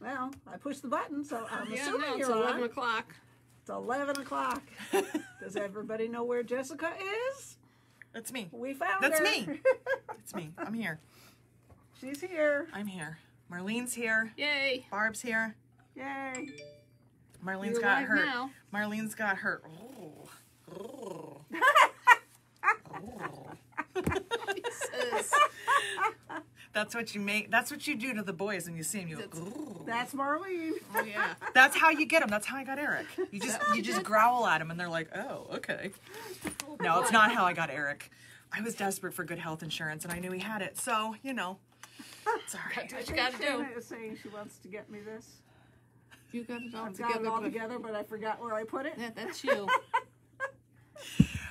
Well, I pushed the button, so I'm Yeah, assuming no, it's you're 11 on. o'clock. It's 11 o'clock. Does everybody know where Jessica is? That's me. We found That's her. me. It's me. I'm here. She's here. I'm here. Marlene's here. Yay. Barb's here. Yay. Marlene's You're got live hurt. now. Marlene's got hurt. Oh. Oh. Jesus. That's what you make. That's what you do to the boys when you see them. You go, "Ooh." That's Marlene. Oh, yeah. That's how you get them. That's how I got Eric. You just growl at them and they're like, oh, okay. No, it's not how I got Eric. I was desperate for good health insurance and I knew he had it. So, you know, it's all right. That's what you gotta do. Shanna is saying she wants to get me this. You got it all I've together. got it all together, but I forgot where I put it. Yeah, that's you.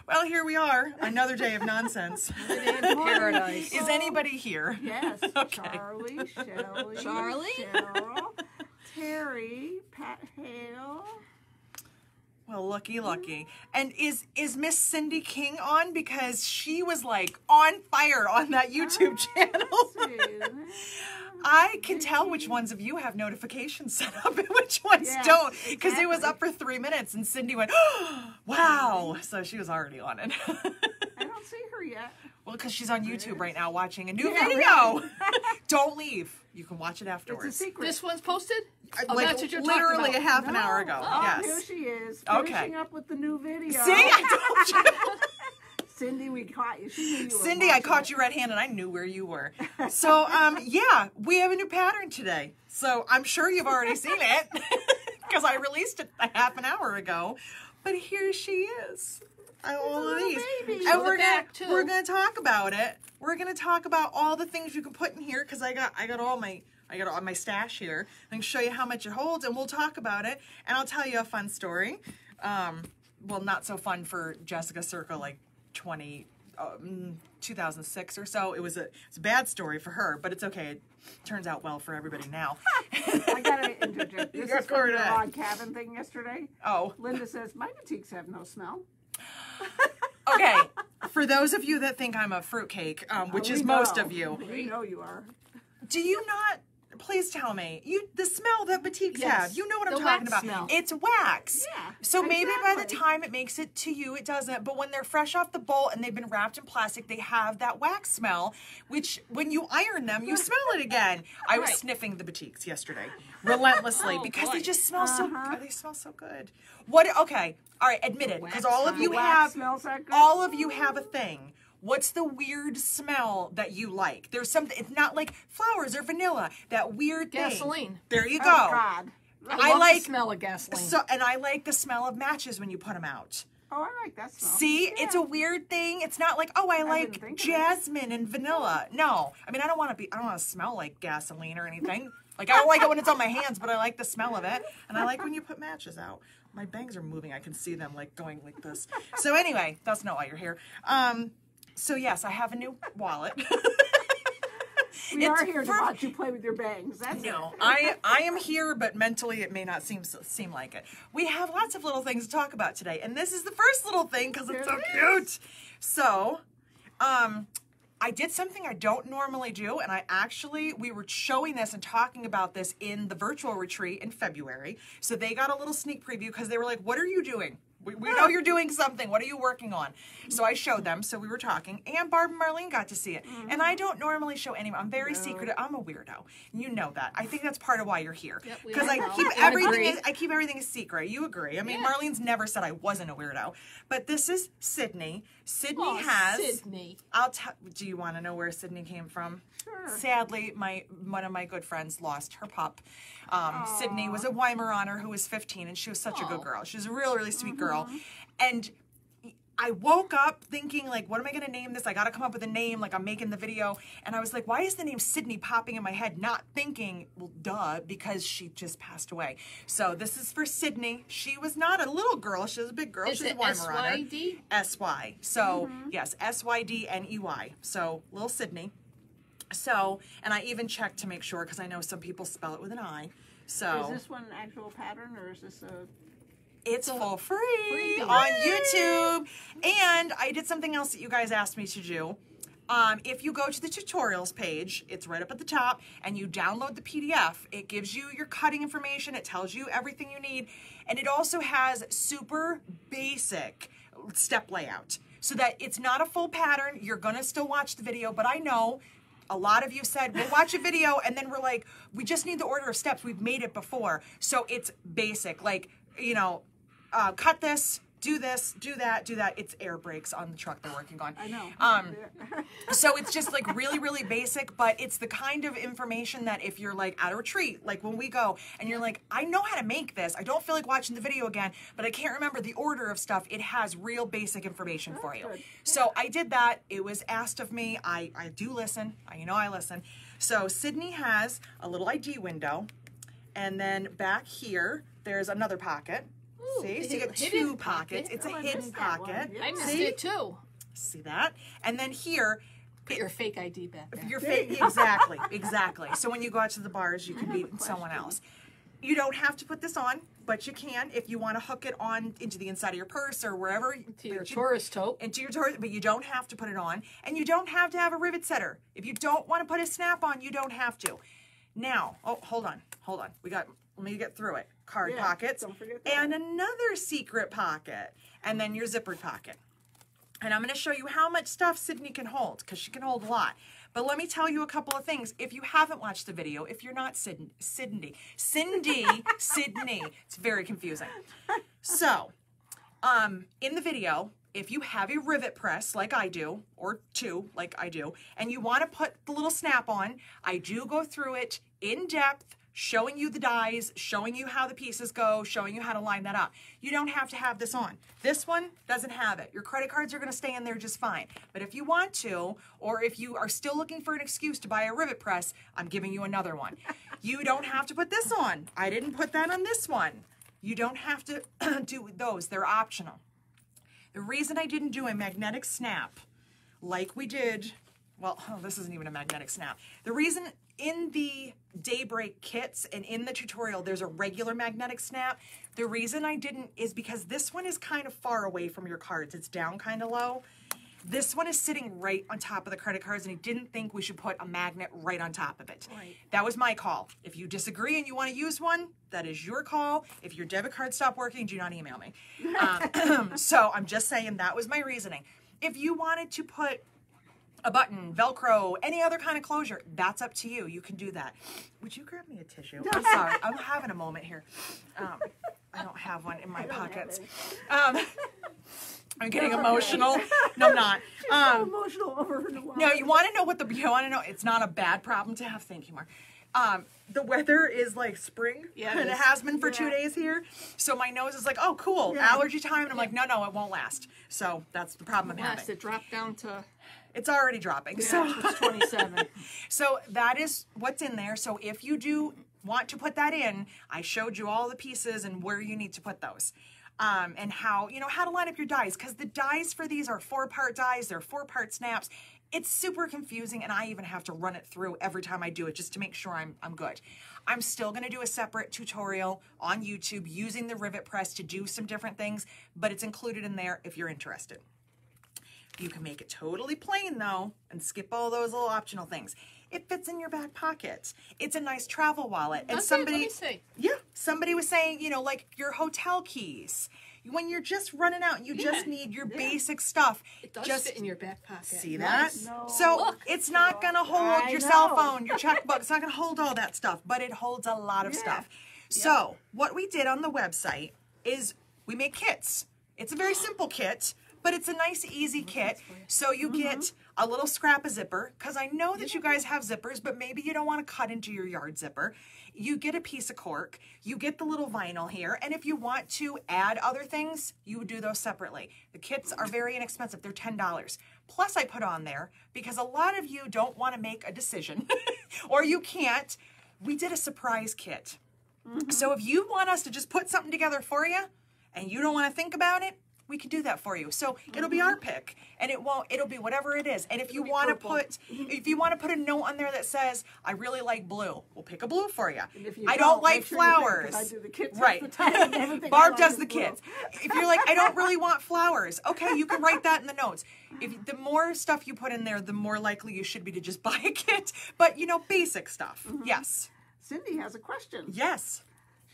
Well, here we are. Another day of nonsense. Paradise. Is anybody here? Yes. Okay. Charlie, Shelley, Charlie? Cheryl, Terry, Pat Hale. Well, lucky. And is Miss Cindy King on? Because she was like on fire on that YouTube channel. I can tell which ones of you have notifications set up and which ones don't. Because it was up for 3 minutes and Cindy went, oh, wow. So she was already on it. I don't see her yet. Well, because she's on YouTube right now watching a new Yeah, video. right. Don't leave. You can watch it afterwards. It's a secret. This one's posted? Oh, Like that's what you're literally talking a about. half an hour ago. Oh, Yes. here she is. Okay. Finishing up with the new video. See, I told you. Cindy, we caught you. She knew you were Cindy, I watching caught it. you red-handed. I knew where you were. So, yeah, we have a new pattern today. So I'm sure you've already seen it because I released it a half an hour ago. But here she is. All of these. baby. And Show we're the back, too. gonna talk about it. We're gonna talk about all the things you can put in here because I got all my stash here. I can show you how much it holds, and we'll talk about it. And I'll tell you a fun story. Well, not so fun for Jessica circa like 2006 or so. It's a bad story for her, but it's okay. It turns out well for everybody now. I gotta interject. This Go is from your ahead. log cabin thing yesterday. Oh, Linda says, my boutiques have no smell. okay. For those of you that think I'm a fruitcake, which is most of you, We know you are. do you not? Please tell me. The smell that boutiques Yes. have. You know what I'm The talking wax about. smell. It's wax. Yeah, So maybe by the exactly. time it makes it to you, it doesn't. But when they're fresh off the bolt and they've been wrapped in plastic, they have that wax smell, which when you iron them, you smell it again. I was Right. sniffing the boutiques yesterday relentlessly Oh, because boy. they just smell so good. They smell so good. What? Okay. All right. Admit it, because all of you The wax have smells that good? all of you have a thing. What's the weird smell that you like? There's something, it's not like flowers or vanilla, that weird thing. Gasoline. There you Oh, go. God. I love the smell of gasoline. So, and I like the smell of matches when you put them out. Oh, I like that smell. See, Yeah. it's a weird thing. It's not like, oh, I didn't like think of jasmine and vanilla. No, I mean, I don't want to smell like gasoline or anything. Like, I don't like it when it's on my hands, but I like the smell of it. And I like when you put matches out. My bangs are moving. I can see them like going like this. So anyway, that's not why you're here. So yes, I have a new wallet. We are here to watch you play with your bangs. That's No, it. I am here, but mentally it may not seem like it. We have lots of little things to talk about today, and this is the first little thing because it's so cute. So, I did something I don't normally do, and we were showing this and talking about this in the virtual retreat in February. So they got a little sneak preview because they were like, "What are you doing? We know you're doing something. What are you working on?" So I showed them. So we were talking, and Barb and Marlene got to see it. And I don't normally show anyone. I'm very secretive. I'm a weirdo. You know that. I think that's part of why you're here. Yep, we Because all I know. keep And everything. agree. I keep everything a secret. You agree? I mean, Yeah. Marlene's never said I wasn't a weirdo. But this is Sydney. Sydney Oh, has. Sydney. Do you want to know where Sydney came from? Sure. Sadly, one of my good friends lost her pup. Sydney was a Weimaraner who was 15, and she was such a good girl. She was a really, really sweet girl. And I woke up thinking, like, what am I going to name this? I got to come up with a name, like I'm making the video. And I was like, why is the name Sydney popping in my head? Not thinking, well, duh, because she just passed away. So this is for Sydney. She was not a little girl. She was a big girl. Is She's a it Weimaraner. S-Y-D? S-Y. So, yes, S-Y-D-N-E-Y. So, little Sydney. So, and I even checked to make sure because I know some people spell it with an I. So Is this one an actual pattern, or is this a... it's full free Free. on YouTube. And I did something else that you guys asked me to do. If you go to the tutorials page, it's right up at the top, and you download the PDF, it gives you your cutting information, it tells you everything you need, and it also has super basic step layout, so that it's not a full pattern. You're gonna still watch the video, but I know a lot of you said, we'll watch a video, and then we're like, we just need the order of steps. We've made it before. So it's basic, like, you know, cut this, do this, do that. It's air brakes on the truck they're working on. I know. So it's just like really, really basic, but it's the kind of information that if you're like at a retreat, like when we go and you're like, I know how to make this. I don't feel like watching the video again, but I can't remember the order of stuff. It has real basic information for you. Good. So I did that. It was asked of me. I do listen. You know I listen. So Sydney has a little ID window, and then back here, there's another pocket. See, so you get two pockets. It's a hidden pocket. I missed See? it too. See that? And then here, Put your fake ID back there. your fake, exactly. So when you go out to the bars, you can be someone else. You don't have to put this on, but you can if you want to hook it on into the inside of your purse or wherever. To your tourist tote. Into your tourist, but you don't have to put it on, and you don't have to have a rivet setter. If you don't want to put a snap on, you don't have to. Now, oh, hold on. Let me get through it. Card pockets, don't forget that. and another secret pocket, and then your zippered pocket. And I'm going to show you how much stuff Sydney can hold, because she can hold a lot. But let me tell you a couple of things. If you haven't watched the video, if you're not Sydney, it's very confusing. So, in the video, if you have a rivet press like I do, or two like I do, and you want to put the little snap on, I do go through it in depth, showing you the dies, showing you how the pieces go, showing you how to line that up. You don't have to have this on. This one doesn't have it. Your credit cards are going to stay in there just fine. But if you want to, or if you are still looking for an excuse to buy a rivet press, I'm giving you another one. You don't have to put this on. I didn't put that on this one. You don't have to do those. They're optional. The reason I didn't do a magnetic snap like we did, well, this isn't even a magnetic snap. The reason in the Daybreak kits and in the tutorial, there's a regular magnetic snap. The reason I didn't is because this one is kind of far away from your cards. It's down kind of low. This one is sitting right on top of the credit cards, and I didn't think we should put a magnet right on top of it. Right. That was my call. If you disagree and you want to use one, that is your call. If your debit card stopped working, do not email me. So I'm just saying that was my reasoning. If you wanted to put a button, Velcro, any other kind of closure, that's up to you. You can do that. Would you grab me a tissue? I'm sorry. I'm having a moment here. I don't have one in my pockets. I'm getting emotional. No, I'm not. So emotional over the line. No, you want to know what you want to know? It's not a bad problem to have. Thank you, Mark. The weather is like spring, Yeah, and it has been for 2 days here. So my nose is like, oh, cool, allergy time. And I'm like, no, it won't last. So that's the problem I'm Last, having. it dropped down to It's already dropping. So it's 27. So that is what's in there. So if you do want to put that in, I showed you all the pieces and where you need to put those. And how to line up your dies, because the dies for these are 4-part dies, they're 4-part snaps. It's super confusing, and I even have to run it through every time I do it just to make sure I'm good. I'm still going to do a separate tutorial on YouTube using the rivet press to do some different things, but it's included in there if you're interested. You can make it totally plain though and skip all those little optional things. It fits in your back pocket. It's a nice travel wallet. And Let me see. Somebody was saying, like your hotel keys. When you're just running out and you just need your basic stuff. It does just fit in your back pocket. See that? No. So Look. it's not going to hold I your know. cell phone, your checkbook. It's not going to hold all that stuff, but it holds a lot of stuff. So what we did on the website is we make kits. It's a very simple kit, but it's a nice, easy kit. So you get a little scrap of zipper, because I know that you guys have zippers, but maybe you don't want to cut into your yard zipper. You get a piece of cork, you get the little vinyl here, and if you want to add other things, you would do those separately. The kits are very inexpensive. They're $10. Plus I put on there, because a lot of you don't want to make a decision, or you can't, we did a surprise kit. So if you want us to just put something together for you, and you don't want to think about it, we can do that for you. So it'll be our pick, and it'll be whatever it is. And if you want to put, a note on there that says, I really like blue, we'll pick a blue for you. I don't like flowers. I do the kids right. half the time, and everything I Barb like does is the blue. kids. If you're like, I don't really want flowers, okay, you can write that in the notes. The more stuff you put in there, the more likely you should be to just buy a kit. But, basic stuff. Yes. Cindy has a question. Yes.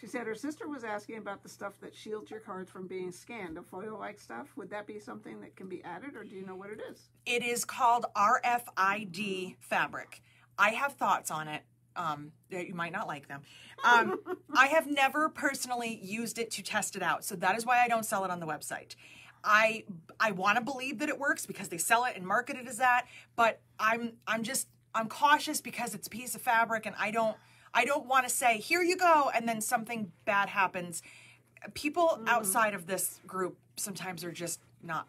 She said her sister was asking about the stuff that shields your cards from being scanned, the foil-like stuff. Would that be something that can be added, or do you know what it is? It is called RFID fabric. I have thoughts on it. You might not like them. I have never personally used it to test it out, so that is why I don't sell it on the website. I want to believe that it works because they sell it and market it as that, but I'm cautious because it's a piece of fabric, and I don't want to say, here you go, and then something bad happens. People outside of this group sometimes are just not,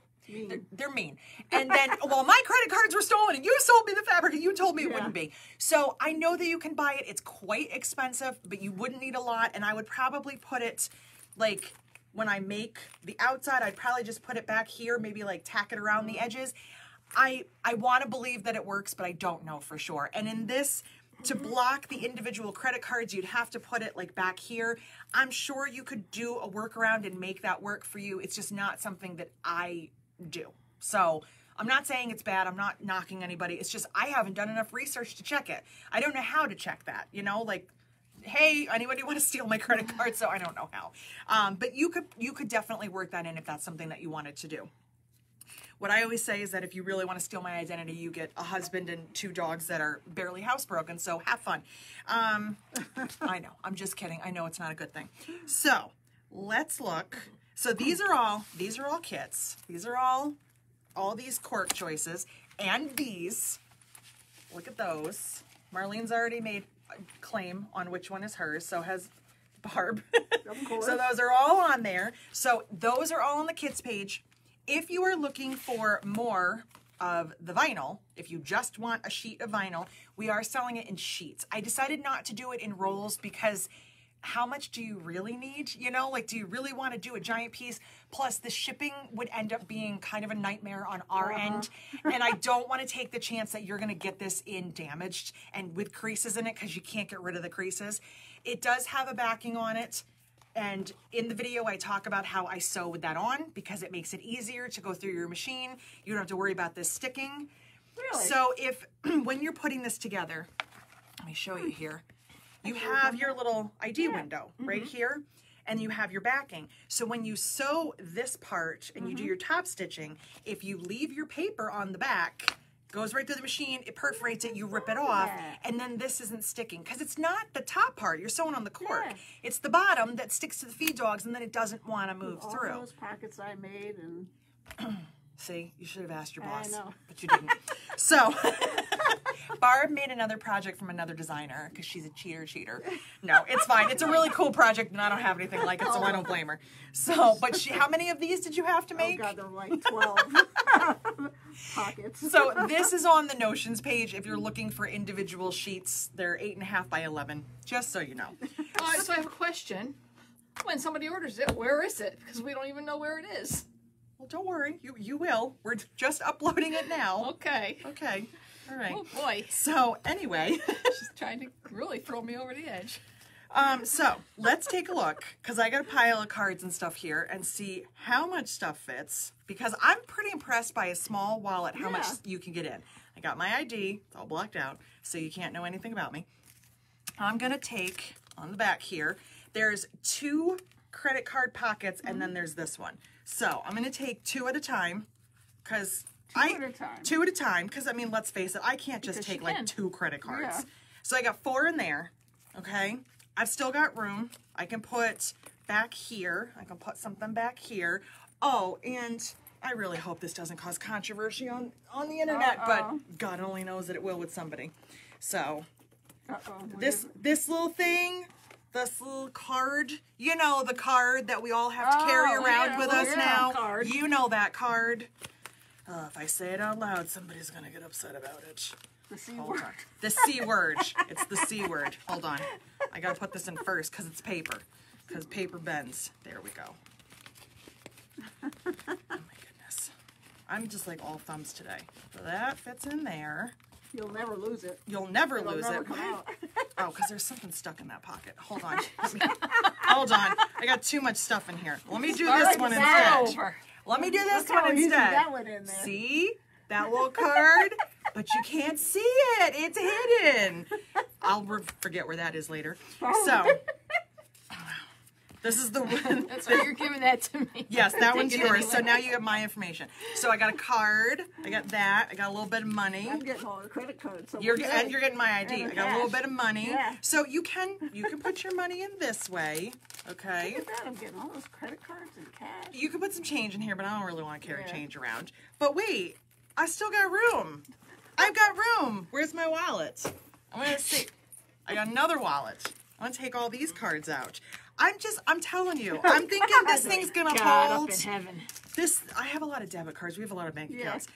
they're mean. And then, well, my credit cards were stolen, and you sold me the fabric, and you told me it wouldn't be. So I know that you can buy it. It's quite expensive, but you wouldn't need a lot, and I would probably put it, like, when I make the outside, I'd probably just put it back here, maybe, like, tack it around the edges. I want to believe that it works, but I don't know for sure. And in this, to block the individual credit cards, you'd have to put it like back here. I'm sure you could do a workaround and make that work for you. It's just not something that I do. So I'm not saying it's bad. I'm not knocking anybody. It's just I haven't done enough research to check it. I don't know how to check that, like, hey, anybody want to steal my credit card? So I don't know how. But you could definitely work that in if that's something that you wanted to do. What I always say is that if you really want to steal my identity, you get a husband and 2 dogs that are barely housebroken, so have fun. I know, I'm just kidding. I know it's not a good thing. So let's look. So these are all kits. These are all these cork choices, and these, look at those. Marlene's already made a claim on which one is hers, so has Barb. Of course. So those are all on there. So those are all on the kits page. If you are looking for more of the vinyl, if you just want a sheet of vinyl, we are selling it in sheets. I decided not to do it in rolls because how much do you really need? Do you really want to do a giant piece? Plus the shipping would end up being kind of a nightmare on our end. And I don't want to take the chance that you're going to get this in damaged and with creases in it because you can't get rid of the creases. It does have a backing on it. And in the video, I talk about how I sewed that on because it makes it easier to go through your machine. You don't have to worry about this sticking. Really? So when you're putting this together, let me show you here. You have your little ID window right here, and you have your backing. So when you sew this part and you do your top stitching, if you leave your paper on the back, goes right through the machine, it perforates it, you rip it off, and then this isn't sticking. Because it's not the top part, you're sewing on the cork. Yeah. It's the bottom that sticks to the feed dogs, and then it doesn't want to move through. All those pockets I made, and See, you should have asked your boss, I know. but you didn't. So, Barb made another project from another designer because she's a cheater. No, it's fine. It's a really cool project, and I don't have anything like it, so I don't blame her. So, but how many of these did you have to make? oh god, there were like 12 pockets. So this is on the Notions page. If you're looking for individual sheets, they're 8.5 by 11, just so you know. All right, so I have a question. When somebody orders it, where is it? Because we don't even know where it is. Well, don't worry. You will. We're just uploading it now. Okay. Okay. All right. Oh boy. So anyway. She's trying to really throw me over the edge. So let's take a look, because I got a pile of cards and stuff here, and see how much stuff fits, because I'm pretty impressed by a small wallet, how much you can get in. I got my ID, it's all blocked out, so you can't know anything about me. I'm going to take, on the back here, there's 2 credit card pockets, and then there's this one. So I'm going to take 2 at a time, because two at a time, because I mean, let's face it, I can't just take like 2 credit cards. Yeah. So I got 4 in there, okay? I've still got room. I can put back here. I can put something back here. Oh, and I really hope this doesn't cause controversy on the internet, but God only knows that it will with somebody. So this little thing, this little card, you know, the card that we all have to carry around with us now. Card. You know that card. If I say it out loud, somebody's going to get upset about it. The C word. The C word. It's the C word. Hold on. I got to put this in first because it's paper. Because paper bends. There we go. I'm just like all thumbs today. So that fits in there. You'll never lose it. You'll never It'll lose never it. come out. Oh, because there's something stuck in that pocket. Hold on. Hold on. I got too much stuff in here. Let me do this one instead. Over. Let me do this Look how one easy instead. that went in there. See? That little card, but you can't see it. It's hidden. I'll forget where that is later. So, this is the one. That's why you're giving that to me. Yes, that one's Take it yours. So anyway. now you have my information. So I got a card. I got that. I got a little bit of money. I'm getting all the credit cards. So You're we're and good. you're getting my ID. And I got a little cash. bit of money. Yeah. So you can put your money in this way. Okay. Look at that. I'm getting all those credit cards and cash. You can put some change in here, but I don't really want to carry Yeah. change around. But wait, I still got room. I've got room. Where's my wallet? I'm gonna see. I got another wallet. I'm gonna take all these cards out. I'm telling you, I'm thinking this thing's gonna God hold. up in heaven. This, I have a lot of debit cards. We have a lot of bank Yeah. accounts.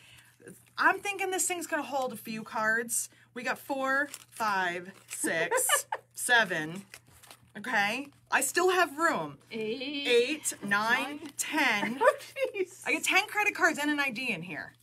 I'm thinking this thing's gonna hold a few cards. We got 4, 5, 6, 7. Okay, I still have room. 8, 9, 10. Oh, jeez. I get 10 credit cards and an ID in here.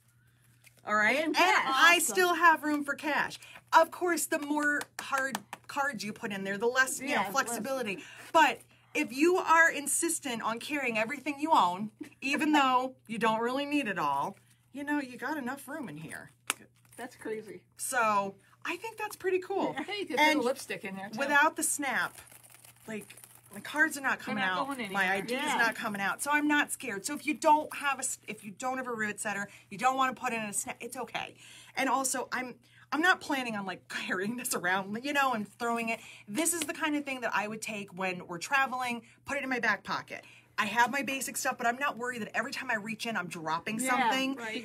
All right, and cash. I Awesome. still have room for cash. Of course, the more hard cards you put in there, the less Yeah, less. flexibility. But if you are insistent on carrying everything you own, even though you don't really need it all, you got enough room in here. That's crazy. So I think that's pretty cool. Hey, you could And put a lipstick in there too. without the snap, like my cards are not coming not out. going My anywhere. ID is Yeah. not coming out, so I'm not scared. So if you don't have a root setter, you don't want to put in a snap, it's okay. And also, I'm not planning on like carrying this around, and throwing it. This is the kind of thing that I would take when we're traveling, put it in my back pocket. I have my basic stuff, but I'm not worried that every time I reach in, I'm dropping Yeah, something. right.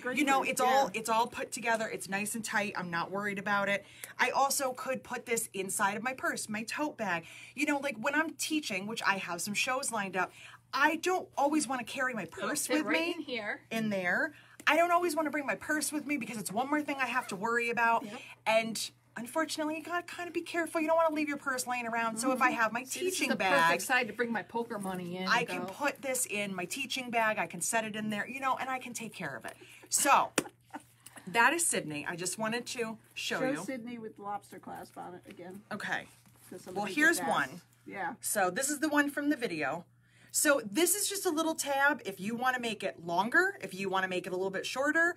It's all put together. It's nice and tight. I'm not worried about it. I also could put this inside of my purse, my tote bag. Like when I'm teaching, which I have some shows lined up, I don't always want to carry my purse Fit with right me in here. in there. I don't always want to bring my purse with me because it's one more thing I have to worry about. Yep. And unfortunately, you gotta kind of be careful. You don't want to leave your purse laying around. So if I have my This is teaching the bag, perfect side to bring my poker money in. I and can go. put this in my teaching bag. I can set it in there, and I can take care of it. So that is Sydney. I just wanted to show Show you. Sydney with the lobster clasp on it again. Okay. 'Cause some Well, people here's just one. ask. Yeah. So this is the one from the video. So this is just a little tab. If you want to make it longer, if you want to make it a little bit shorter,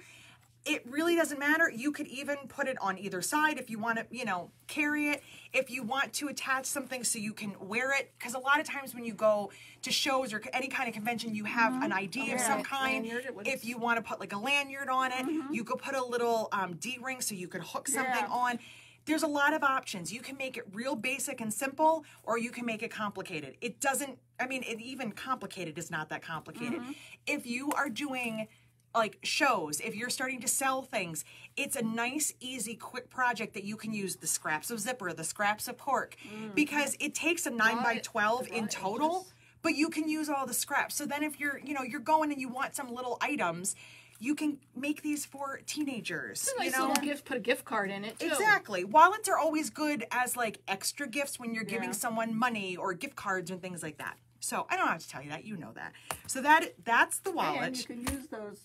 it really doesn't matter. You could even put it on either side if you want to, carry it. If you want to attach something so you can wear it, because a lot of times when you go to shows or any kind of convention, you have an ID of Yeah, some kind. lanyard, it would- If you want to put like a lanyard on it, you could put a little D-ring so you could hook something Yeah. on. There's a lot of options. You can make it real basic and simple, or you can make it complicated. It doesn't, even complicated is not that complicated. If you are doing like shows, if you're starting to sell things, it's a nice, easy, quick project that you can use the scraps of zipper, the scraps of cork, because it takes a 9x12 in total, but you can use all the scraps. So then if you're, you're going and you want some little items, you can make these for teenagers. It's a nice little gift. Put a gift card in it too. Exactly. Wallets are always good as like extra gifts when you're giving Yeah. someone money or gift cards and things like that. So I don't have to tell you that, you know that. So that's the wallet. And you can use those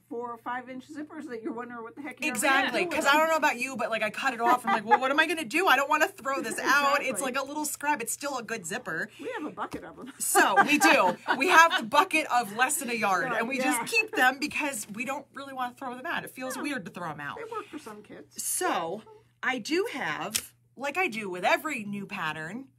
4 or 5 inch zippers that you're wondering what the heck you're Exactly, because I don't know about you, but like I cut it off. I'm like, well, what am I going to do? I don't want to throw this out. It's Exactly. like a little scrap. It's still a good zipper. We have a bucket of them. So we do. We have the bucket of less than a yard, and we Yeah. just keep them because we don't really want to throw them out. It feels weird to throw them out. They work for some kids. So I do have, like I do with every new pattern,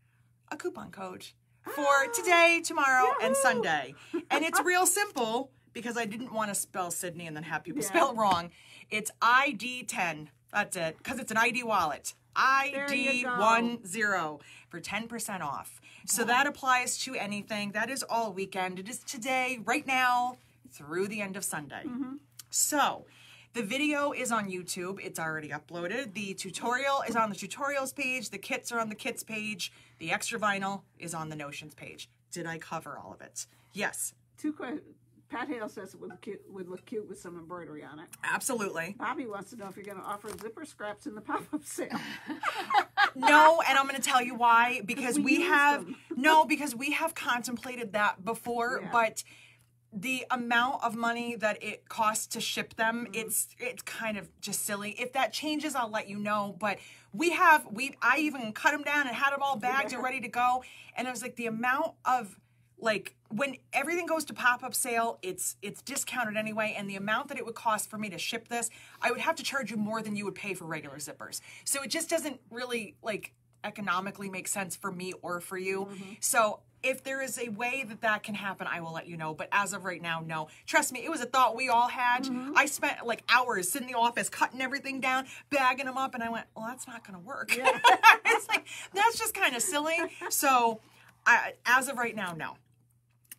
a coupon code for today, tomorrow, and Yahoo! Sunday. And it's real simple because I didn't want to spell Sydney and then have people Yeah. spell it wrong. It's ID10. That's it, because it's an ID wallet. ID10 for 10% off. So that applies to anything. That is all weekend. It is today, right now, through the end of Sunday. So the video is on YouTube. It's already uploaded. The tutorial is on the tutorials page. The kits are on the kits page. The extra vinyl is on the notions page. Did I cover all of it? Yes, 2 questions. Pat Hale says it would look cute with some embroidery on it. absolutely. Bobby wants to know if you're going to offer zipper scraps in the pop-up sale. No, and I'm going to tell you why. Because we we use have them. no, because we have contemplated that before, Yeah. but the amount of money that it costs to ship them, it's kind of just silly. If that changes, I'll let you know. But I even cut them down and had them all bagged and ready to go. And it was like the amount of, like, when everything goes to pop-up sale, it's discounted anyway. And the amount that it would cost for me to ship this, I would have to charge you more than you would pay for regular zippers. So it just doesn't really, like, economically make sense for me or for you. So if there is a way that can happen, I will let you know. But as of right now, no. Trust me, it was a thought we all had. I spent like hours sitting in the office cutting everything down, bagging them up, and I went, well, that's not going to work. Yeah. It's like, that's just kind of silly. So as of right now, no.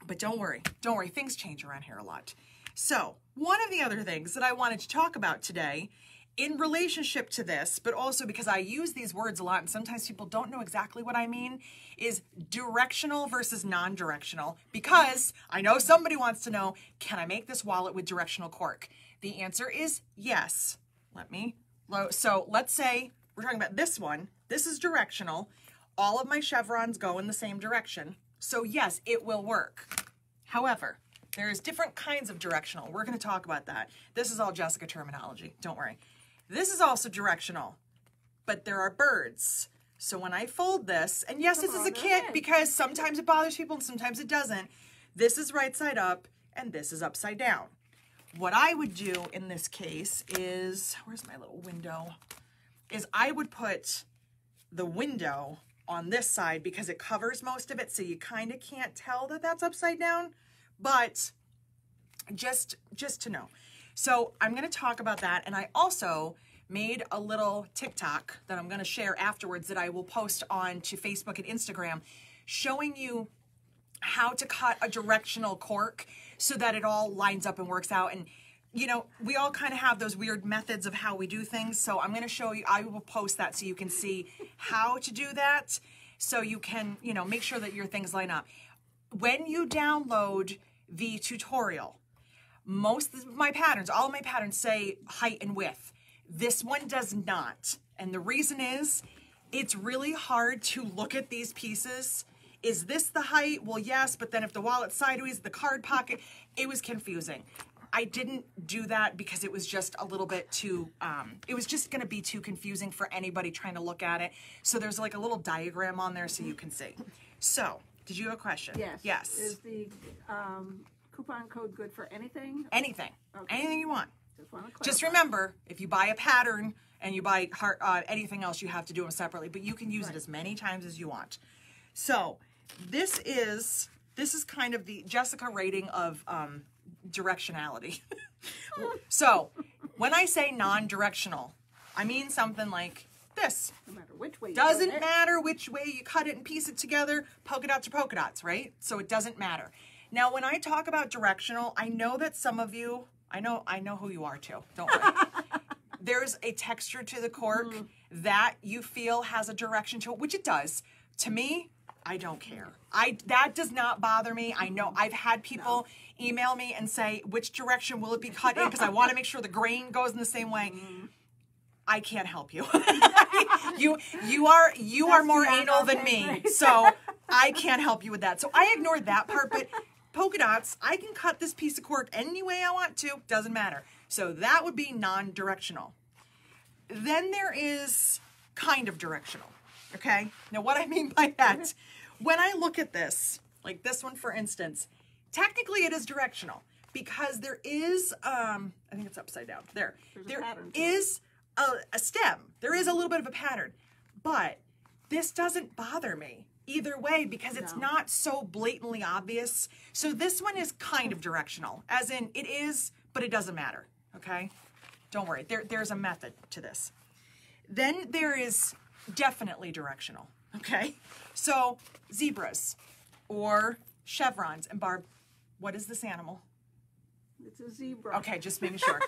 But don't worry. Don't worry. Things change around here a lot. So one of the other things that I wanted to talk about today in relationship to this, but also because I use these words a lot and sometimes people don't know exactly what I mean, is directional versus non-directional. Because I know somebody wants to know, can I make this wallet with directional cork? The answer is yes. So let's say we're talking about this one. This is directional. All of my chevrons go in the same direction. So yes, it will work. However, there's different kinds of directional. We're going to talk about that. This is all Jessica terminology. Don't worry. This is also directional, but there are birds. So when I fold this, and yes, this is a kit because sometimes it bothers people and sometimes it doesn't. This is right side up and this is upside down. What I would do in this case is, where's my little window? Is I would put the window on this side because it covers most of it, so you kind of can't tell that that's upside down, but just to know. So I'm going to talk about that, and I also made a little TikTok that I'm going to share afterwards that I will post on to Facebook and Instagram showing you how to cut a directional cork so that it all lines up and works out. And, you know, we all kind of have those weird methods of how we do things, so I'm going to show you, I will post that so you can see how to do that so you can, you know, make sure that your things line up. When you download the tutorial, most of my patterns, all of my patterns say height and width. This one does not. And the reason is, it's really hard to look at these pieces. Is this the height? Well, yes, but then if the wallet's sideways, the card pocket, it was confusing. I didn't do that because it was just a little bit too, it was just going to be too confusing for anybody trying to look at it. So there's like a little diagram on there so you can see. So, did you have a question? Yes. Yes. Is the coupon code good for anything? Anything. Okay. Anything you want. Just remember, if you buy a pattern and you buy anything else, you have to do them separately, but you can use it as many times as you want. So this is kind of the Jessica rating of directionality. So when I say non-directional, I mean something like this. No matter which way you doesn't matter which way you cut it and piece it together, polka dots are polka dots, right? So it doesn't matter. Now, when I talk about directional, I know that some of you, I know who you are too, don't worry. There's a texture to the cork that you feel has a direction to it, which it does. To me, I don't care. That does not bother me. I know I've had people email me and say, which direction will it be cut in? Because I want to make sure the grain goes in the same way. I can't help you. you are more anal than me, so I can't help you with that. So I ignored that part, but polka dots, I can cut this piece of cork any way I want to, doesn't matter. So that would be non-directional. Then there is kind of directional, okay? Now what I mean by that, when I look at this, like this one for instance, technically it is directional because there is, I think it's upside down, there is a stem, there is a little bit of a pattern, but this doesn't bother me either way because it's not so blatantly obvious. So this one is kind of directional, as in it is, but it doesn't matter, okay? Don't worry, there's a method to this. Then there is definitely directional, okay? So zebras or chevrons, and Barb, what is this animal? It's a zebra. Okay, just making sure.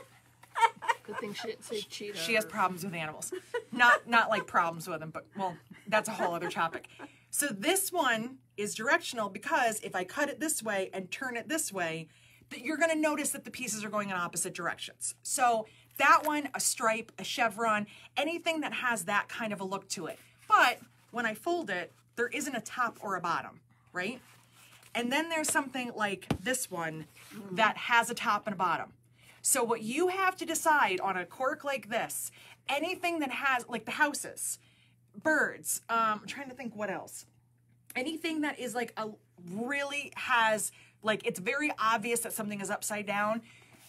Good thing she didn't say cheetah. She has problems with animals. Not like problems with them, but, well, that's a whole other topic. So this one is directional because if I cut it this way and turn it this way, you're going to notice that the pieces are going in opposite directions. So that one, a stripe, a chevron, anything that has that kind of a look to it. But when I fold it, there isn't a top or a bottom, right? And then there's something like this one that has a top and a bottom. So what you have to decide on a cork like this, anything that has, like the houses, birds, I'm trying to think what else. Anything that is like really has, like, it's very obvious that something is upside down,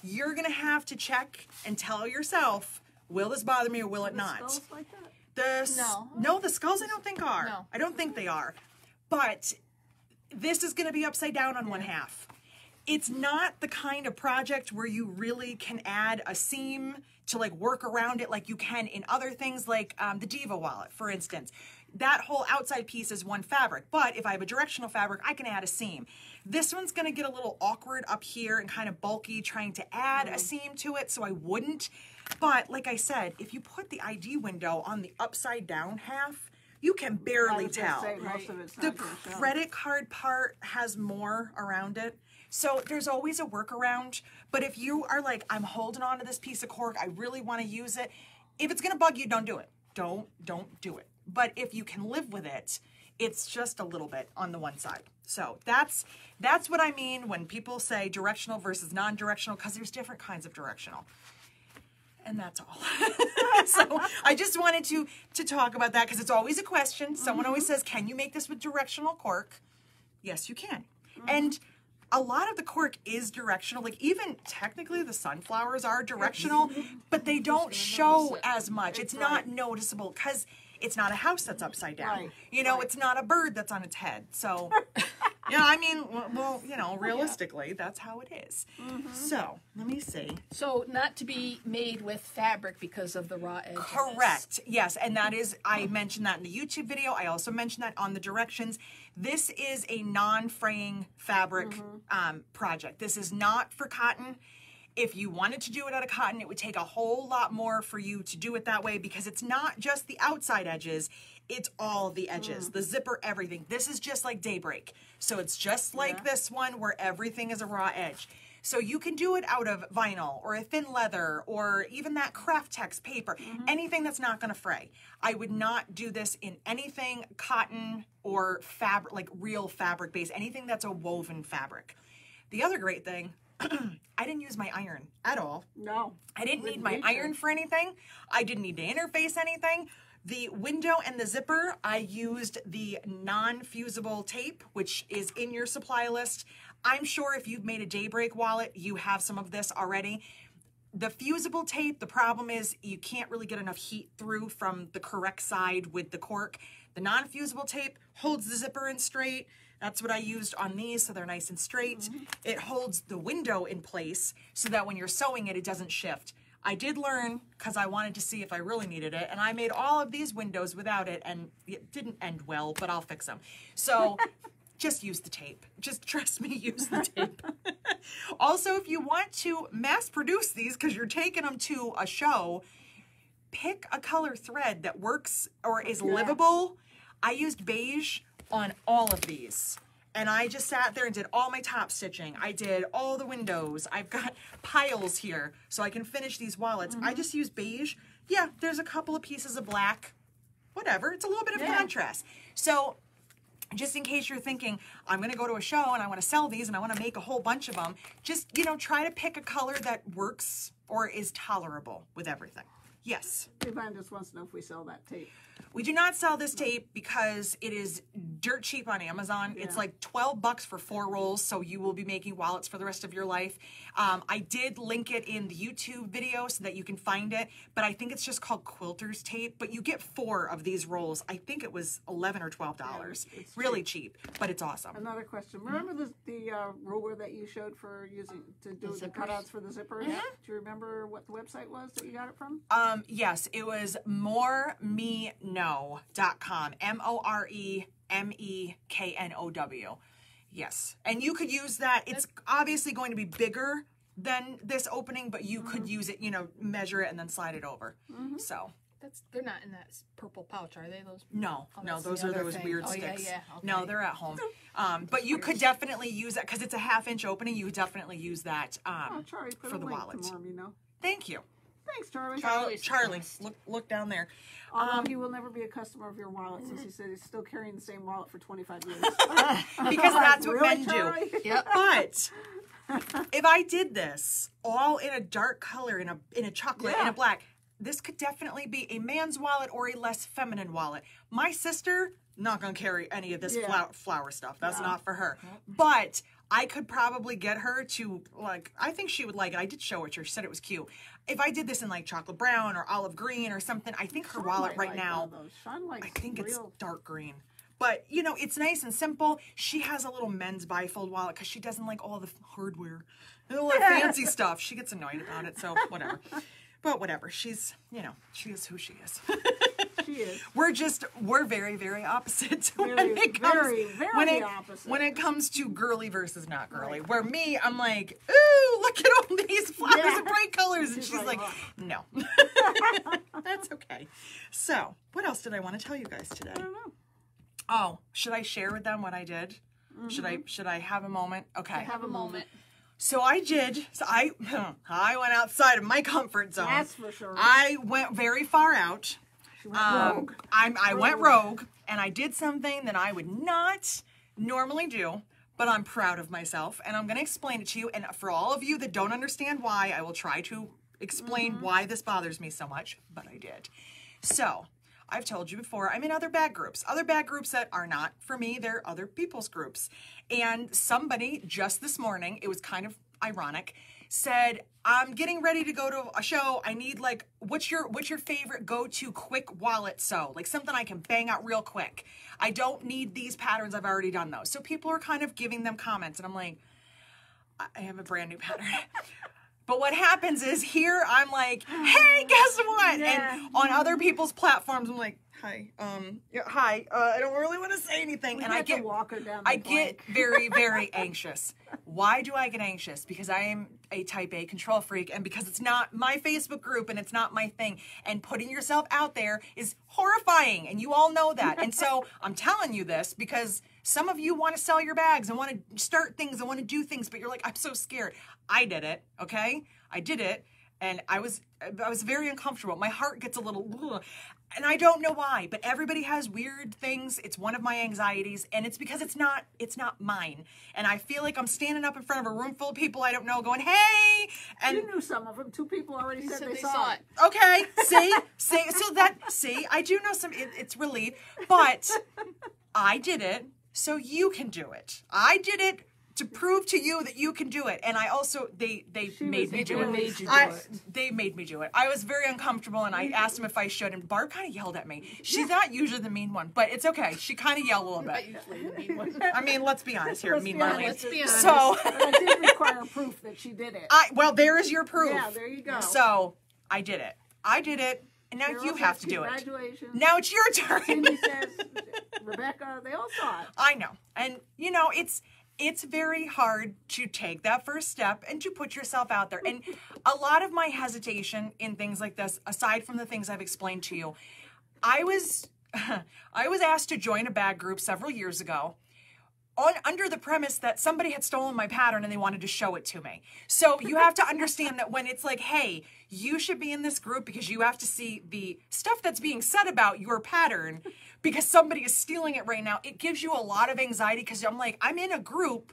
you're gonna have to check and tell yourself, will this bother me or will it not? Skulls like that? No, the skulls I don't think are. No. I don't think they are. But this is gonna be upside down on one half. It's not the kind of project where you really can add a seam to like work around it like you can in other things like the Diva wallet, for instance. That whole outside piece is one fabric, but if I have a directional fabric, I can add a seam. This one's gonna get a little awkward up here and kind of bulky trying to add a seam to it, so I wouldn't. But like I said, if you put the ID window on the upside down half, you can barely tell. Most of it's The not gonna show. credit card part has more around it. So there's always a workaround, but if you are like, I'm holding on to this piece of cork, I really want to use it, if it's going to bug you, don't do it. Don't do it. But if you can live with it, it's just a little bit on the one side. So that's what I mean when people say directional versus non-directional, because there's different kinds of directional. And that's all. So I just wanted to talk about that because it's always a question. Someone always says, can you make this with directional cork? Yes, you can. And a lot of the cork is directional. Like even technically the sunflowers are directional, but they don't show as much. It's not noticeable because it's not a house that's upside down. Right. You know, it's not a bird that's on its head. So, yeah, I mean, well, you know, realistically, that's how it is. So, let me see. So not to be made with fabric because of the raw edge. Correct. Yes, and that is, I mentioned that in the YouTube video. I also mentioned that on the directions. This is a non-fraying fabric project. This is not for cotton. If you wanted to do it out of cotton, it would take a whole lot more for you to do it that way because it's not just the outside edges, it's all the edges, the zipper, everything. This is just like Daybreak. So it's just like this one where everything is a raw edge. So you can do it out of vinyl or a thin leather or even that craft text paper, anything that's not going to fray. I would not do this in anything cotton or fabric, like real fabric base, anything that's a woven fabric. The other great thing, I didn't use my iron at all. No. I didn't need my iron for anything. I didn't need to interface anything. The window and the zipper, I used the non-fusible tape, which is in your supply list. I'm sure if you've made a Daybreak wallet, you have some of this already. The fusible tape, the problem is you can't really get enough heat through from the correct side with the cork. The non-fusible tape holds the zipper in straight. That's what I used on these, so they're nice and straight. It holds the window in place so that when you're sewing it, it doesn't shift. I did learn, because I wanted to see if I really needed it, and I made all of these windows without it, and it didn't end well, but I'll fix them. So just use the tape. Just trust me, use the tape. Also, if you want to mass produce these, because you're taking them to a show, pick a color thread that works or is livable. I used beige on all of these. And I just sat there and did all my top stitching. I did all the windows. I've got piles here so I can finish these wallets. I just used beige. Yeah, there's a couple of pieces of black. Whatever, it's a little bit of contrast. So just in case you're thinking, I'm gonna go to a show and I wanna sell these and I wanna make a whole bunch of them, just, you know, try to pick a color that works or is tolerable with everything. Yes. Yvonne just wants to know if we sell that tape. We do not sell this tape because it is dirt cheap on Amazon. It's like $12 for 4 rolls, so you will be making wallets for the rest of your life. I did link it in the YouTube video so that you can find it, but I think it's just called quilter's tape, but you get 4 of these rolls. I think it was $11 or $12. It's really cheap, but it's awesome. Another question. Remember the ruler that you showed for using to do the cutouts for the zippers? Do you remember what the website was that you got it from? Yes, it was moremeknow.com. MOREMEKNOW. Yes. And you could use that. It's obviously going to be bigger than this opening, but you could use it, you know, measure it and then slide it over. So. They're not in that purple pouch, are they? Those? No, no, those are those weird sticks. Okay. No, they're at home. But you could definitely use that because it's a 1/2 inch opening. You would definitely use that Charlie, put for a the link wallet. to Morem, you know. Thank you. Thanks, Charlie. Charlie, look down there. Although he will never be a customer of your wallet since he said he's still carrying the same wallet for 25 years. Because that's what Really, men Charlie? do. Yep. But if I did this all in a dark color, in a chocolate, in a black, this could definitely be a man's wallet or a less feminine wallet. My sister, not going to carry any of this flower stuff. That's not for her. But I could probably get her to, like, I think she would like it. I did show it to her. She said it was cute. If I did this in, like, chocolate brown or olive green or something, I think her wallet right now, I think it's dark green. But, you know, it's nice and simple. She has a little men's bifold wallet because she doesn't like all the hardware and all the fancy stuff. She gets annoyed about it, so whatever. But whatever. She's, you know, she is who she is. She is. We're very, very opposite Very, when it comes very opposite. when it comes to girly versus not girly. Right. Where me, I'm like, ooh, look at all these flowers and bright colors, and she's like, no. That's okay. So, what else did I want to tell you guys today? I don't know. Oh, should I share with them what I did? Should I have a moment? Okay. Have a moment. So I went outside of my comfort zone. That's for sure. I went very far out. She went rogue. I went rogue, and I did something that I would not normally do, but I'm proud of myself, and I'm going to explain it to you. And for all of you that don't understand why, I will try to explain why this bothers me so much, but I did. So, I've told you before, I'm in other bag groups that are not for me, they're other people's groups. And somebody just this morning, it was kind of ironic, said, I'm getting ready to go to a show. I need, like, what's your favorite go-to quick wallet sew? Like something I can bang out real quick. I don't need these patterns. I've already done those. So people are kind of giving them comments, and I'm like, I have a brand new pattern. But what happens is here I'm like, hey, guess what? Yeah. And on other people's platforms, I'm like, hi, I don't really want to say anything. And I get very, very anxious. Why do I get anxious? Because I am a type A control freak, and because it's not my Facebook group and it's not my thing. And putting yourself out there is horrifying, and you all know that. And so I'm telling you this because some of you want to sell your bags and want to start things and want to do things, but you're like, I'm so scared. I did it, okay? I did it, and I was very uncomfortable. My heart gets a little, and I don't know why, but everybody has weird things. It's one of my anxieties, and it's because it's not mine. And I feel like I'm standing up in front of a room full of people I don't know going, hey! And you knew some of them. 2 people already said they saw it. Okay, see, I do know some, it's relief, but I did it, so you can do it. I did it to prove to you that you can do it. And I also, they made me do it. They made me do it. I was very uncomfortable, and I asked them if I should, and Barb kind of yelled at me. She's not usually the mean one, but it's okay. She kind of yelled a little bit. Usually the mean one. I mean, let's be honest here, Mean Marlene. Let's be honest. So, But I did require proof that she did it. well, there is your proof. Yeah, there you go. So, I did it. And now you have to do it. Congratulations. Now it's your turn. Cindy says, Rebecca, they all saw it. I know. And, you know, it's very hard to take that first step and to put yourself out there. And a lot of my hesitation in things like this, aside from the things I've explained to you, I was asked to join a bag group several years ago under the premise that somebody had stolen my pattern and they wanted to show it to me. So you have to understand that when it's like, hey, you should be in this group because you have to see the stuff that's being said about your pattern because somebody is stealing it right now, it gives you a lot of anxiety because I'm like, I'm in a group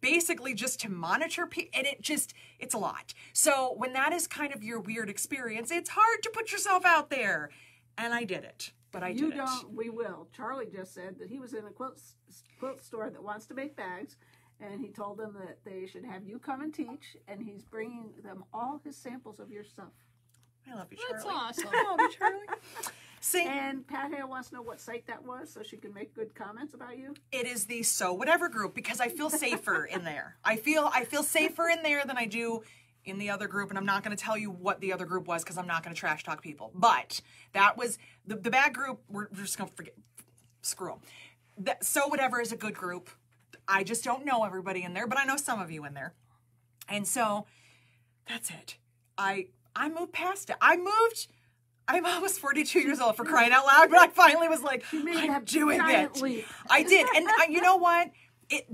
basically just to monitor people, and it's a lot. So when that is kind of your weird experience, it's hard to put yourself out there. And I did it. But I did it. You don't, we will. Charlie just said that he was in a quilt store that wants to make bags, and he told them that they should have you come and teach, and he's bringing them all his samples of your stuff. I love you, Charlie. That's awesome. I love you, Charlie. See, and Pat Hale wants to know what site that was so she can make good comments about you. It is the Sew Whatever group because I feel safer in there. I feel safer in there than I do in the other group, and I'm not going to tell you what the other group was because I'm not going to trash talk people. But that was the bad group. We're just going to forget. Screw them. Sew Whatever is a good group. I just don't know everybody in there, but I know some of you in there. And so that's it. I moved past it. I'm almost 42 years old, for crying out loud, but I finally was like, I'm doing it. Leap. I did. And you know what?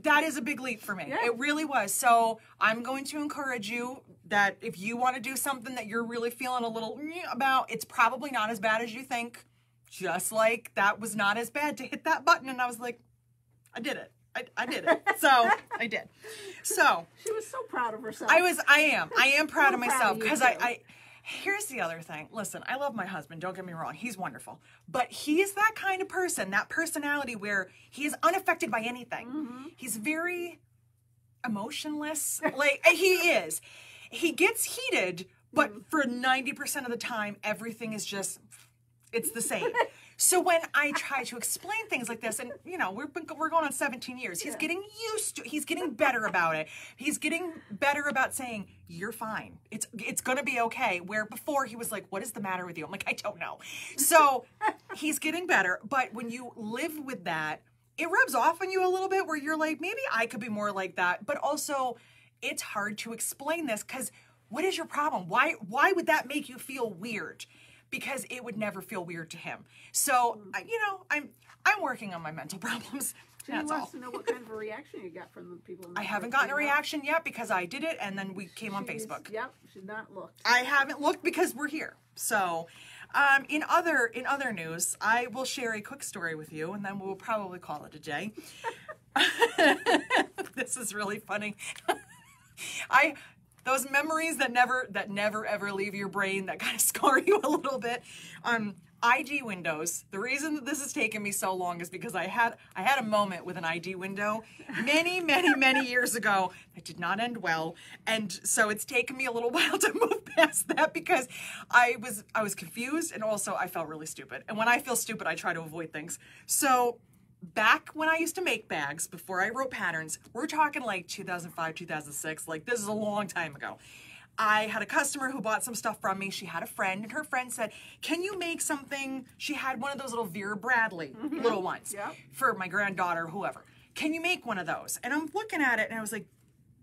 That is a big leap for me. Yeah. It really was. So I'm going to encourage you that if you want to do something that you're really feeling a little about, it's probably not as bad as you think. Just like that was not as bad to hit that button. And I was like, I did it. I did it. So I did. So she was so proud of herself. I am proud of myself because proud of you, I here's the other thing. Listen, I love my husband. Don't get me wrong. He's wonderful. But he's that kind of person, that personality where he is unaffected by anything. Mm-hmm. He's very emotionless. Like he is. He gets heated, but for 90% of the time, everything is just, it's the same. So when I try to explain things like this, and you know, we're going on 17 years, he's getting used to, he's getting better about it. He's getting better about saying, you're fine. It's going to be okay. Where before he was like, what is the matter with you? I'm like, I don't know. So he's getting better. But when you live with that, it rubs off on you a little bit where you're like, maybe I could be more like that. But also it's hard to explain this because what is your problem? Why would that make you feel weird? Because it would never feel weird to him. So, you know, I'm working on my mental problems. She That's wants all. to know what kind of a reaction you got from the people. I haven't gotten a reaction yet because I did it and then we came on Facebook. Yep, she's not looked. I haven't looked because we're here. So, in other news, I will share a quick story with you and then we'll probably call it a day. This is really funny. Those memories that never ever leave your brain, that kind of scar you a little bit. ID windows. The reason that this has taken me so long is because I had a moment with an ID window many years ago that did not end well, and so it's taken me a little while to move past that because I was confused and also I felt really stupid. And when I feel stupid, I try to avoid things. So back when I used to make bags, before I wrote patterns, we're talking like 2005, 2006, like this is a long time ago. I had a customer who bought some stuff from me. She had a friend, and her friend said, can you make something? She had one of those little Vera Bradley little ones for my granddaughter, whoever. Can you make one of those? And I'm looking at it, and I was like,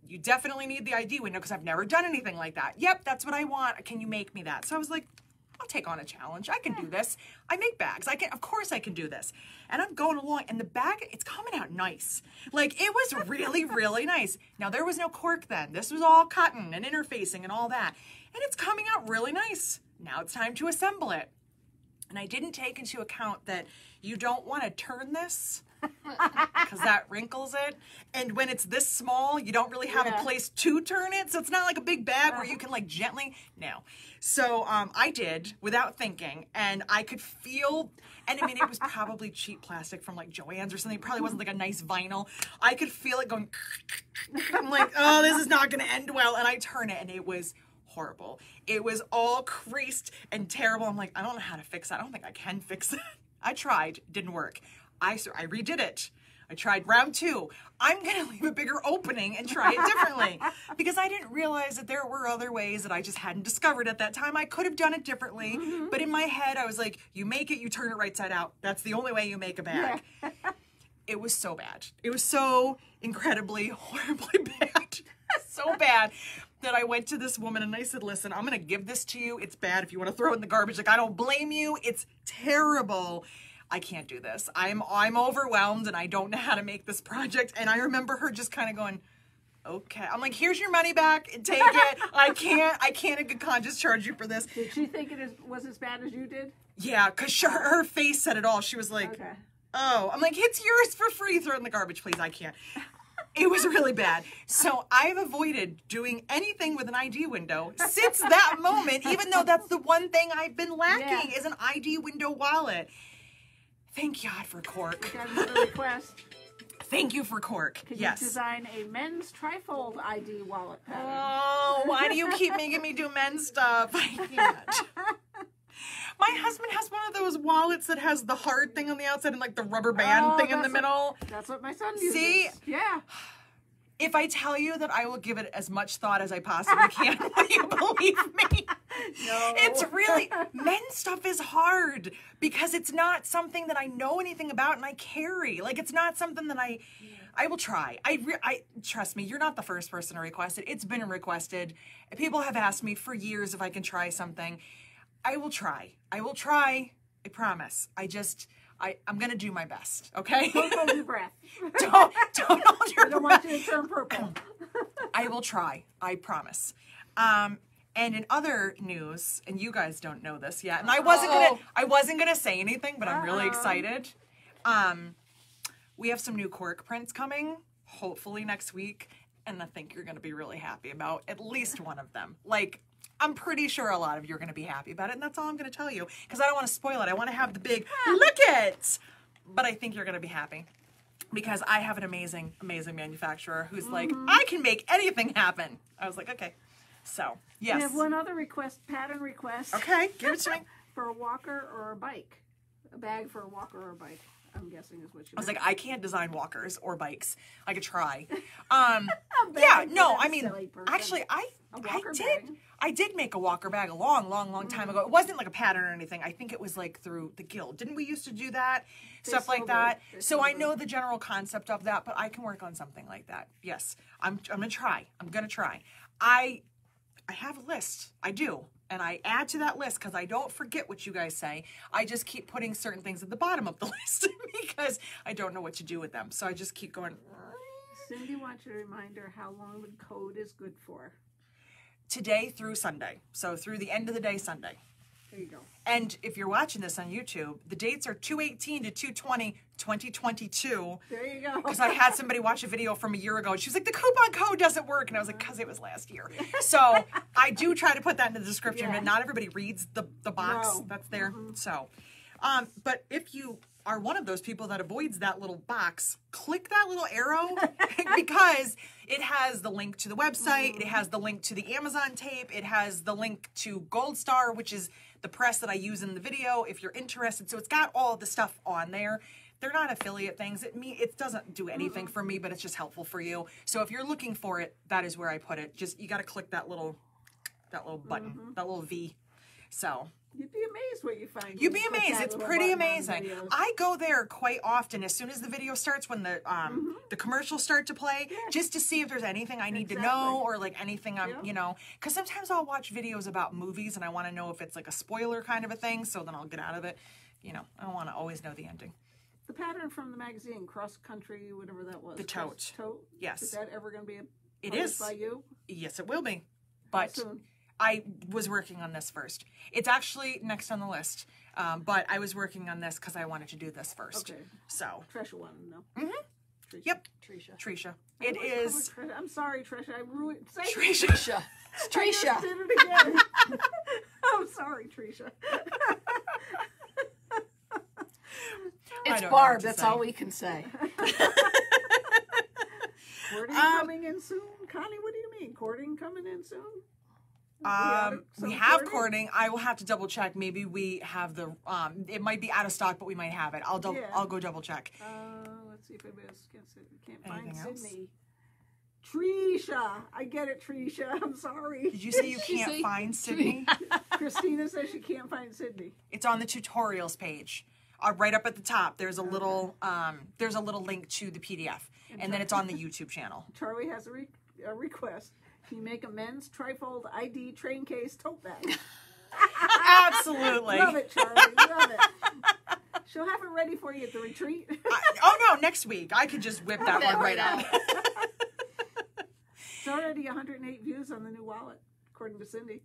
you definitely need the ID window because I've never done anything like that. Yep, that's what I want. Can you make me that? So I was like, I'll take on a challenge. I can do this. I make bags. Of course I can do this. And I'm going along and the bag, it's coming out nice. Like it was really, really nice. Now there was no cork then. This was all cotton and interfacing and all that. And it's coming out really nice. Now it's time to assemble it. And I didn't take into account that you don't want to turn this because that wrinkles it. And when it's this small, you don't really have a place to turn it. So it's not like a big bag where you can like gently, no. So I did without thinking, and I could feel, and I mean, it was probably cheap plastic from like Joann's or something. It probably wasn't like a nice vinyl. I could feel it going, I'm like, oh, this is not going to end well. And I turn it and it was horrible. It was all creased and terrible. I'm like, I don't know how to fix that. I don't think I can fix it. I tried, didn't work. I redid it. I tried round 2. I'm going to leave a bigger opening and try it differently because I didn't realize that there were other ways that I just hadn't discovered at that time. I could have done it differently, but in my head, I was like, you make it, you turn it right side out. That's the only way you make a bag. Yeah. It was so bad. It was so incredibly, horribly bad. So bad that I went to this woman and I said, listen, I'm going to give this to you. It's bad if you want to throw it in the garbage. Like, I don't blame you. It's terrible. I can't do this. I'm overwhelmed and I don't know how to make this project. And I remember her just kind of going, okay. I'm like, here's your money back and take it. I can't in good conscience charge you for this. Did she think was as bad as you did? Yeah, because her face said it all. She was like, okay. Oh. I'm like, it's yours for free. Throw it in the garbage, please. I can't. It was really bad. So I've avoided doing anything with an ID window since that moment, even though that's the one thing I've been lacking is an ID window wallet. Thank God for Cork. We got another request. Thank you for Cork. Could you design a men's trifold ID wallet pattern? Oh, why do you keep making me do men's stuff? I can't. My husband has one of those wallets that has the hard thing on the outside and like the rubber band thing in the middle. That's what my son uses. See? Yeah. If I tell you that I will give it as much thought as I possibly can, will you believe me? No. It's really, men's stuff is hard because it's not something that I know anything about and I carry. Like, it's not something that I will try. I trust me, you're not the first person to request it. It's been requested. People have asked me for years if I can try something. I will try. I will try. I promise. I'm going to do my best, okay? Don't hold your breath. Don't hold your breath. I don't want you to turn purple. I will try. I promise. And in other news, and you guys don't know this yet, and I wasn't gonna say anything, but I'm really excited. We have some new Cork Prints coming, hopefully next week, and I think you're gonna be really happy about at least one of them. Like, I'm pretty sure a lot of you are gonna be happy about it, and that's all I'm gonna tell you, because I don't want to spoil it. I want to have the big look it, but I think you're gonna be happy. Because I have an amazing, amazing manufacturer who's like, I can make anything happen. I was like, okay. So, yes. I have one other request, pattern request. Okay, give it to me. For a walker or a bike. A bag for a walker or a bike, I'm guessing is what you I was meant. like, I can't design walkers or bikes. I could try. Yeah, no, I mean, actually, I did make a walker bag a long, long, long time ago. It wasn't like a pattern or anything. I think it was like through the guild. Didn't we used to do that? Stuff like that. So I know the general concept of that, but I can work on something like that. Yes, I'm gonna try. I'm gonna try. I have a list. I do. And I add to that list because I don't forget what you guys say. I just keep putting certain things at the bottom of the list because I don't know what to do with them. So I just keep going. Cindy wants you to remind her how long the code is good for. Today through Sunday. So through the end of the day Sunday. There you go. And if you're watching this on YouTube, the dates are 2/18 to 2/20/2022. There you go. Because I had somebody watch a video from a year ago, and she was like, the coupon code doesn't work. And I was like, because it was last year. So I do try to put that in the description, but not everybody reads the box that's there. So, but if you are one of those people that avoids that little box, click that little arrow because it has the link to the website, it has the link to the Amazon tape, it has the link to Gold Star, which is the press that I use in the video if you're interested. So it's got all the stuff on there. They're not affiliate things. It doesn't do anything for me, but it's just helpful for you. So if you're looking for it, that is where I put it. Just, you got to click that little button, that little V. So you'd be amazed what you find. You'd be amazed. It's pretty amazing. I go there quite often as soon as the video starts, when the commercials start to play, just to see if there's anything I need to know or like anything you know, because sometimes I'll watch videos about movies and I want to know if it's like a spoiler kind of a thing, so then I'll get out of it. You know, I don't want to always know the ending. The pattern from the magazine, Cross Country, whatever that was. The tote. Tote? Yes. Is that ever going to be published by you? Yes, it will be. But I was working on this first. It's actually next on the list, but I was working on this because I wanted to do this first. Okay. So. Trisha one, no? Mm-hmm. Yep. Trisha. It is. I'm sorry, Trisha. I ruined. Trisha. It's Trisha. I just did it again. I'm sorry, Trisha. It's Barb. That's all we can say. Courting coming in soon? Connie, what do you mean? Courting coming in soon? We have courting. I will have to double check. Maybe we have the. It might be out of stock, but we might have it. I'll go double check. Let's see if I can't find Sydney. Trisha, I get it, Trisha. I'm sorry. Did you say you can't find Sydney? Christina says she can't find Sydney. It's on the tutorials page. Right up at the top, there's a little link to the PDF, and then it's on the YouTube channel. Charlie has a request. Can you make a men's Trifold ID train case tote bag? Absolutely. Love it, Charlie. Love it. She'll have it ready for you at the retreat. Oh no, next week. I could just whip that one right out. It's already 108 views on the new wallet, according to Cindy.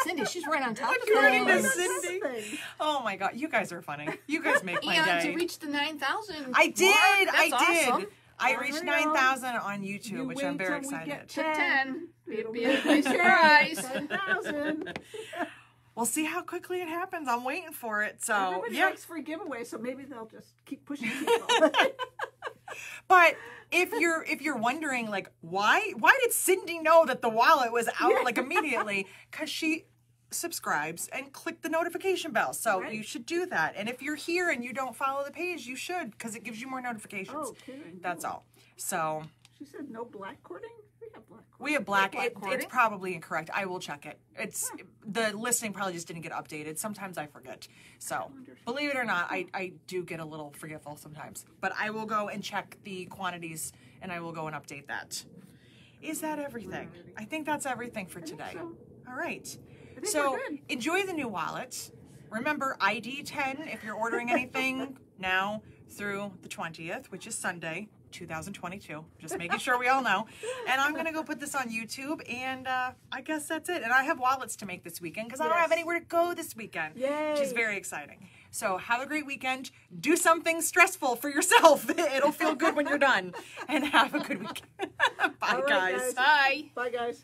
Cindy, she's right on top of Cindy. Oh my God, you guys are funny. You guys make my day. And to reach the 9,000. I did. Awesome. I reached 9,000 on YouTube, which I'm very excited. Get 10. It'll be a nice surprise. 10,000. We'll see how quickly it happens. I'm waiting for it. So everybody likes free giveaways, so maybe they'll just keep pushing people. But if you're wondering, like, why did Cindy know that the wallet was out like immediately? Because she subscribes and click the notification bell. So you should do that. And if you're here and you don't follow the page, you should, because it gives you more notifications. Oh, kidding. That's all. So she said no black courting? We have black courting. We have black. It's probably incorrect. I will check it. It's the listing probably just didn't get updated. Sometimes I forget. So believe it or not, I do get a little forgetful sometimes. But I will go and check the quantities and I will go and update that. Is that everything? I think that's everything for today. So. All right. So enjoy the new wallet. Remember, ID 10 if you're ordering anything now through the 20th, which is Sunday, 2022. Just making sure we all know. And I'm going to go put this on YouTube, and I guess that's it. And I have wallets to make this weekend because I don't have anywhere to go this weekend, which is very exciting. So have a great weekend. Do something stressful for yourself. It'll feel good when you're done. And have a good weekend. Bye, All right, guys. Bye. Bye, guys.